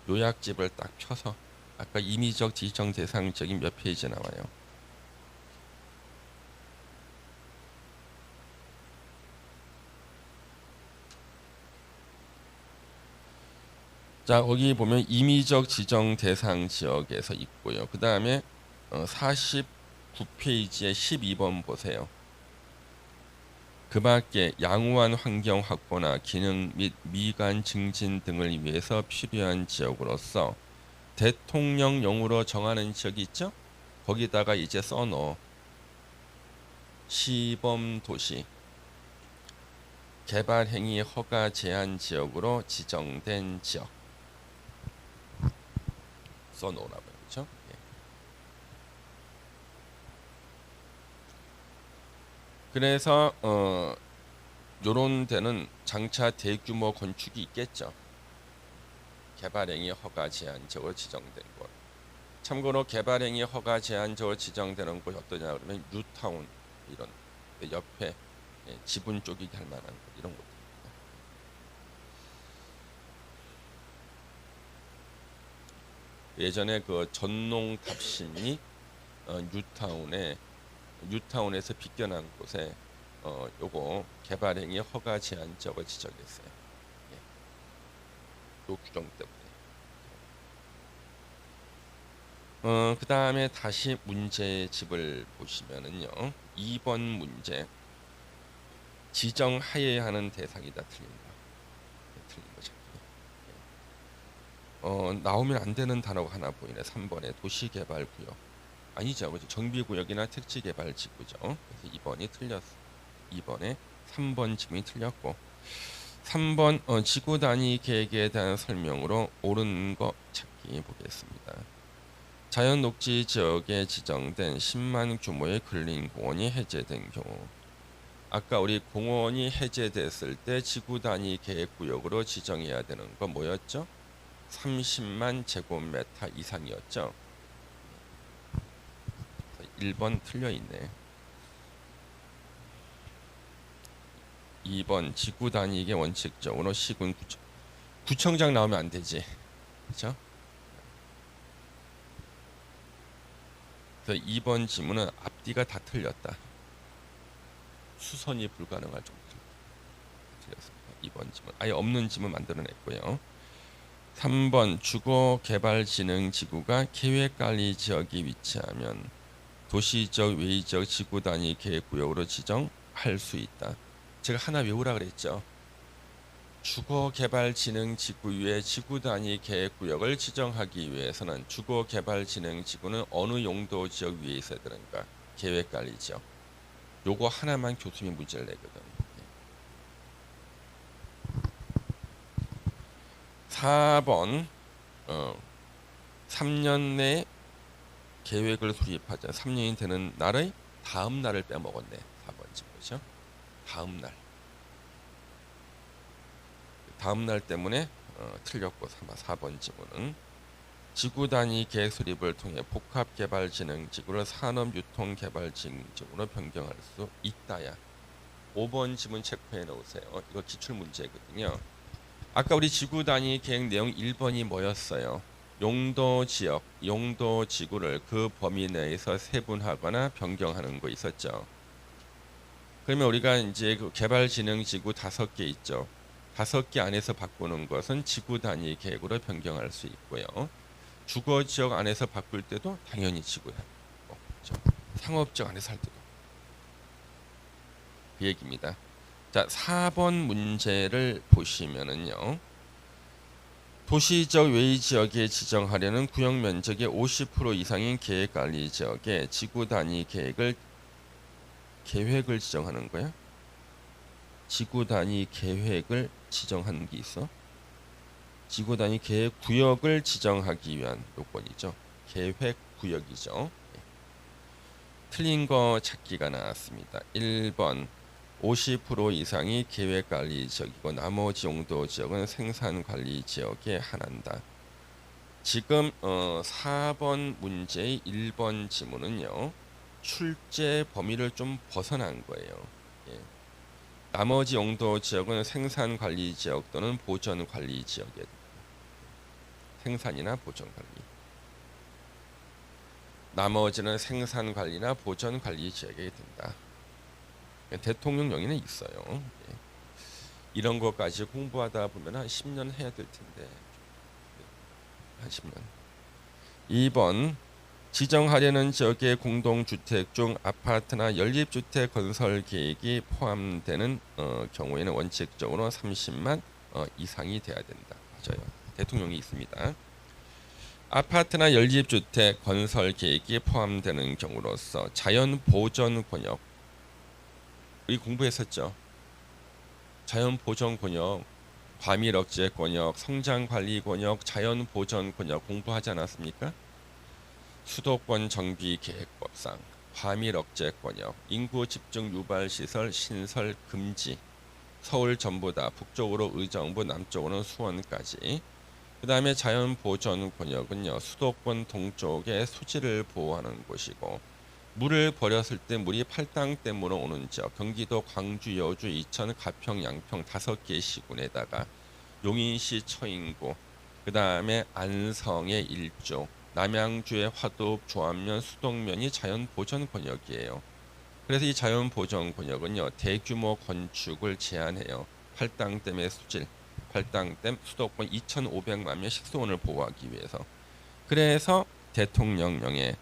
A: 요약집을 딱 펴서 아까 임의적 지정 대상 지역이 몇 페이지 나와요? 자, 거기 보면 임의적 지정 대상 지역에서 있고요. 그 다음에 49페이지에 12번 보세요. 그 밖에 양호한 환경 확보나 기능 및 미관 증진 등을 위해서 필요한 지역으로서 대통령령으로 정하는 지역이 있죠? 거기다가 이제 써넣어. 시범 도시 개발 행위 허가 제한 지역으로 지정된 지역 써놓으라고요. 그렇죠? 예. 그래서 요런 데는 장차 대규모 건축이 있겠죠. 개발행위 허가 제한 지역으로 지정된 곳. 참고로 개발행위 허가 제한 지역으로 지정되는 곳이 어떠냐 그러면 뉴타운 이런 옆에 지분 쪼개기 할 만한 곳 이런 곳. 예전에 그 전농탑신이 뉴타운에서 빗겨난 곳에 요거 개발행위 허가 제한 지역을 지정했어요. 예. 요 규정 때문에. 그 다음에 다시 문제집을 보시면은요. 2번 문제 지정하여야 하는 대상이다 틀린다. 틀린 거죠. 나오면 안 되는 단어가 하나 보이네. 3번에 도시개발구역. 아니죠. 그죠? 정비구역이나 택지개발지구죠. 그래서 2번이 틀렸어. 2번에 3번 지문이 틀렸고 3번 지구 단위 계획에 대한 설명으로 옳은 거 찾기 보겠습니다. 자연 녹지 지역에 지정된 10만 규모의 근린 공원이 해제된 경우 아까 우리 공원이 해제됐을 때 지구 단위 계획 구역으로 지정해야 되는 건 뭐였죠? 30만 제곱미터 이상이었죠. 1번 틀려 있네. 2번 지구 단위계 원칙적으로 시군 구청장 나오면 안 되지. 그렇죠? 그래서 2번 지문은 앞뒤가 다 틀렸다. 수선이 불가능할 정도로 틀렸습니다. 2번 지문 아예 없는 지문 만들어냈고요. 3번 주거개발진흥지구가 계획관리지역이 위치하면 도시적 외의적 지구 단위 계획구역으로 지정할 수 있다. 제가 하나 외우라 그랬죠. 주거개발진흥지구의 지구 단위 계획구역을 지정하기 위해서는 주거개발진흥지구는 어느 용도 지역 위에 있어야 되는가? 계획관리지역. 요거 하나만 교수님이 문제를 내거든. 4번 3년 내 계획을 수립하자. 3년이 되는 날의 다음 날을 빼먹었네. 4번 지문이죠. 다음 날. 다음 날 때문에 틀렸고 4번 지문은 지구 단위 계획 수립을 통해 복합개발진흥지구를 산업유통개발진흥지구로 변경할 수 있다야. 5번 지문 체크해 놓으세요. 이거 기출 문제거든요. 아까 우리 지구 단위 계획 내용 1번이 뭐였어요? 용도 지역, 용도 지구를 그 범위 내에서 세분하거나 변경하는 거 있었죠. 그러면 우리가 이제 그 개발진흥지구 5개 있죠. 5개 안에서 바꾸는 것은 지구 단위 계획으로 변경할 수 있고요. 주거지역 안에서 바꿀 때도 당연히 지구야. 그렇죠? 상업지역 안에서 할 때도 그 얘기입니다. 자, 4번 문제를 보시면은요. 도시적 외의 지역에 지정하려는 구역 면적의 50% 이상인 계획관리 지역에 지구 단위 계획을 지정하는 거야. 지구 단위 계획을 지정하는 게 있어. 지구 단위 계획 구역을 지정하기 위한 요건이죠. 계획 구역이죠. 틀린 거 찾기가 나왔습니다. 1번 50% 이상이 계획관리 지역이고 나머지 용도 지역은 생산관리 지역에 한한다. 지금 4번 문제의 1번 지문은요. 출제 범위를 좀 벗어난 거예요. 예. 나머지 용도 지역은 생산관리 지역 또는 보전관리 지역에 생산이나 보전관리. 나머지는 생산관리나 보전관리 지역에 든다. 대통령령에는 있어요. 예. 이런 것까지 공부하다 보면 한 10년 해야 될 텐데 한 10년. 2번 지정하려는 지역의 공동주택 중 아파트나 연립주택 건설 계획이 포함되는 경우에는 원칙적으로 30만 이상이 돼야 된다. 맞아요. 대통령이 있습니다. 아파트나 연립주택 건설 계획이 포함되는 경우로서 자연보전권역 우리 공부했었죠. 자연보전권역, 과밀억제권역, 성장관리권역, 자연보전권역 공부하지 않았습니까? 수도권 정비계획법상 과밀억제권역, 인구집중 유발시설 신설 금지, 서울 전부다, 북쪽으로 의정부, 남쪽으로는 수원까지. 그 다음에 자연보전권역은요, 수도권 동쪽의 수지를 보호하는 곳이고 물을 버렸을 때 물이 팔당댐으로 오는 지역, 경기도 광주, 여주, 이천, 가평, 양평 5개 시군에다가 용인시 처인구, 그 다음에 안성의 일조, 남양주의 화도읍, 조안면, 수동면이 자연보전권역이에요. 그래서 이 자연보전권역은요 대규모 건축을 제한해요. 팔당댐의 수질, 팔당댐, 수도권 2,500만 명 식수원을 보호하기 위해서. 그래서 대통령령에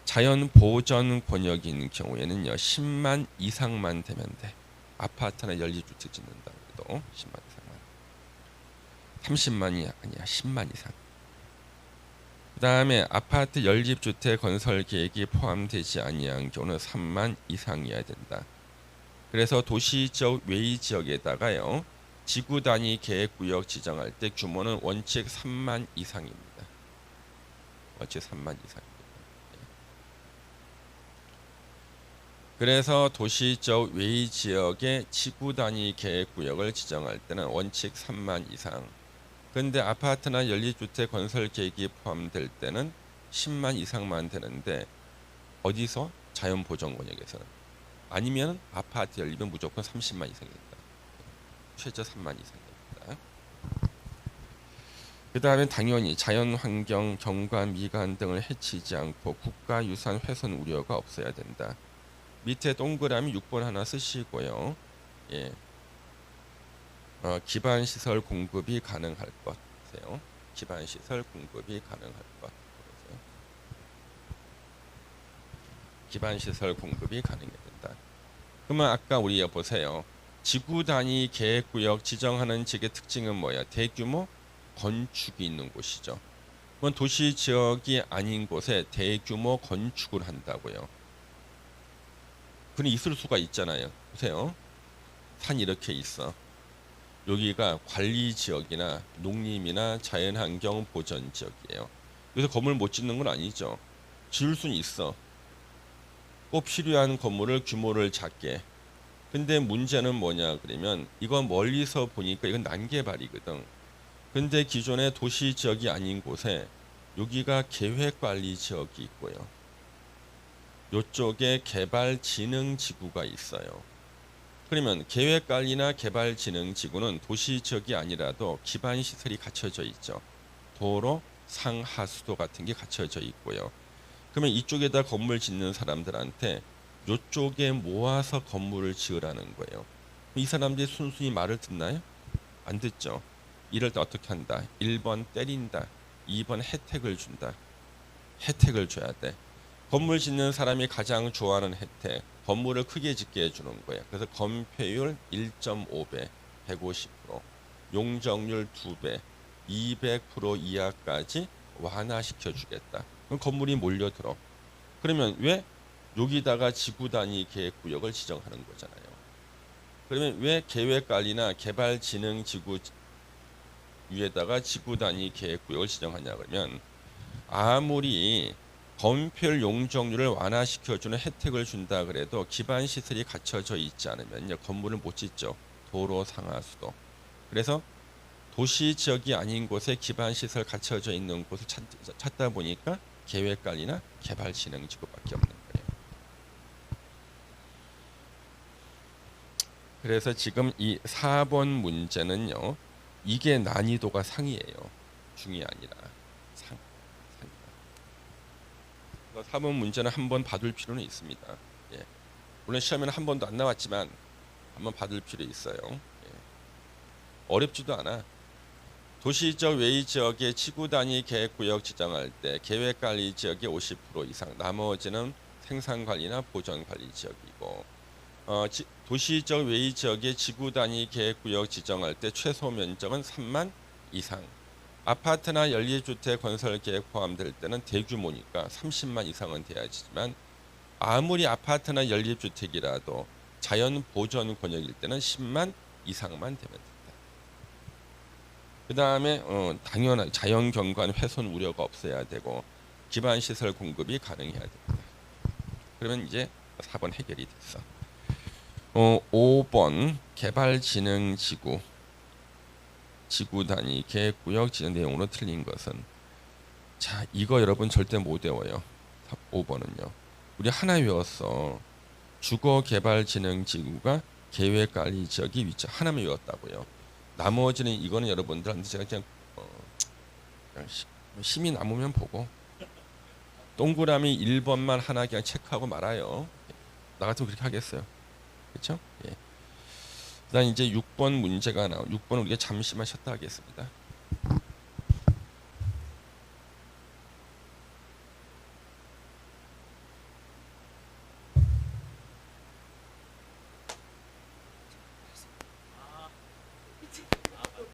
A: 자연보전 권역인 경우에는요 10만 이상만 되면 돼. 아파트나 연립주택 짓는다 그래도 10만 이상만. 30만이 아니야. 10만 이상. 그다음에 아파트 연립주택 건설 계획이 포함되지 아니한 경우는 3만 이상이어야 된다. 그래서 도시지역 외의 지역에다가요. 지구 단위 계획 구역 지정할 때 규모는 원칙 3만 이상입니다. 원칙 3만 이상입니다. 그래서 도시적 외의 지역의 지구 단위 계획 구역을 지정할 때는 원칙 3만 이상. 근데 아파트나 연립주택 건설 계획이 포함될 때는 10만 이상만 되는데 어디서? 자연보전권역에서는. 아니면 아파트 연립은 무조건 30만 이상입니다. 최저 3만 이상입니다. 그 다음에 당연히 자연환경, 경관, 미관 등을 해치지 않고 국가유산 훼손 우려가 없어야 된다. 밑에 동그라미 6번 하나 쓰시고요. 예. 기반시설 공급이 가능할 것. 보세요. 기반시설 공급이 가능할 것. 보세요. 기반시설 공급이 가능해야 된다. 그러면 아까 우리 보세요. 지구 단위 계획구역 지정하는 지역의 특징은 뭐야? 대규모 건축이 있는 곳이죠. 그건 도시 지역이 아닌 곳에 대규모 건축을 한다고요. 그는 있을 수가 있잖아요. 보세요. 산 이렇게 있어. 여기가 관리 지역이나 농림이나 자연환경 보전 지역이에요. 그래서 건물 못 짓는 건 아니죠. 지을 수는 있어. 꼭 필요한 건물을 규모를 작게. 근데 문제는 뭐냐 그러면 이건 멀리서 보니까 이건 난개발이거든. 근데 기존의 도시 지역이 아닌 곳에 여기가 계획관리 지역이 있고요. 이쪽에 개발진흥지구가 있어요. 그러면 계획관리나 개발진흥지구는 도시 지역이 아니라도 기반시설이 갖춰져 있죠. 도로, 상하수도 같은 게 갖춰져 있고요. 그러면 이쪽에다 건물 짓는 사람들한테 이쪽에 모아서 건물을 지으라는 거예요. 이 사람들이 순순히 말을 듣나요? 안 듣죠. 이럴 때 어떻게 한다? 1번 때린다. 2번 혜택을 준다. 혜택을 줘야 돼. 건물 짓는 사람이 가장 좋아하는 혜택. 건물을 크게 짓게 해주는 거예요. 그래서 건폐율 1.5배, 150%, 용적률 2배, 200% 이하까지 완화시켜 주겠다. 그럼 건물이 몰려들어. 그러면 왜? 여기다가 지구 단위 계획구역을 지정하는 거잖아요. 그러면 왜 계획관리나 개발진흥지구 위에다가 지구 단위 계획구역을 지정하냐 그러면 아무리 건폐율 용적률을 완화시켜주는 혜택을 준다 그래도 기반 시설이 갖춰져 있지 않으면 건물을 못 짓죠. 도로, 상하수도. 그래서 도시 지역이 아닌 곳에 기반 시설 갖춰져 있는 곳을 찾다 보니까 계획관리나 개발진흥지구밖에 없는 거예요. 그래서 지금 이 4번 문제는요. 이게 난이도가 상이에요. 중이 아니라 상. 4번 문제는 한번 받을 필요는 있습니다. 예. 물론 시험에는 한 번도 안 나왔지만 한번 받을 필요 있어요. 예. 어렵지도 않아. 도시적 외의 지역의 지구 단위 계획구역 지정할 때 계획관리 지역의 50% 이상, 나머지는 생산관리나 보전관리 지역이고 도시적 외의 지역의 지구 단위 계획구역 지정할 때 최소 면적은 3만 이상. 아파트나 연립주택 건설 계획 포함될 때는 대규모니까 30만 이상은 돼야지만 아무리 아파트나 연립주택이라도 자연 보전 권역일 때는 10만 이상만 되면 된다. 그 다음에 당연한 자연 경관 훼손 우려가 없어야 되고 기반 시설 공급이 가능해야 됩니다. 그러면 이제 4번 해결이 됐어. 5번 개발진흥지구 지구 단위 계획구역 지정 내용으로 틀린 것은 자 이거 여러분 절대 못 외워요. 5번은요. 우리 하나 외웠어. 주거개발진흥지구가 계획관리 지역이 위치 하나만 외웠다고요. 나머지는 이거는 여러분들한테 제가 그냥 힘이 남으면 보고 동그라미 1번만 하나 그냥 체크하고 말아요. 나 같으면 그렇게 하겠어요. 그렇죠? 예. 그다음 이제 6번 문제가 나와. 6번 우리가 잠시만 쉬었다 하겠습니다.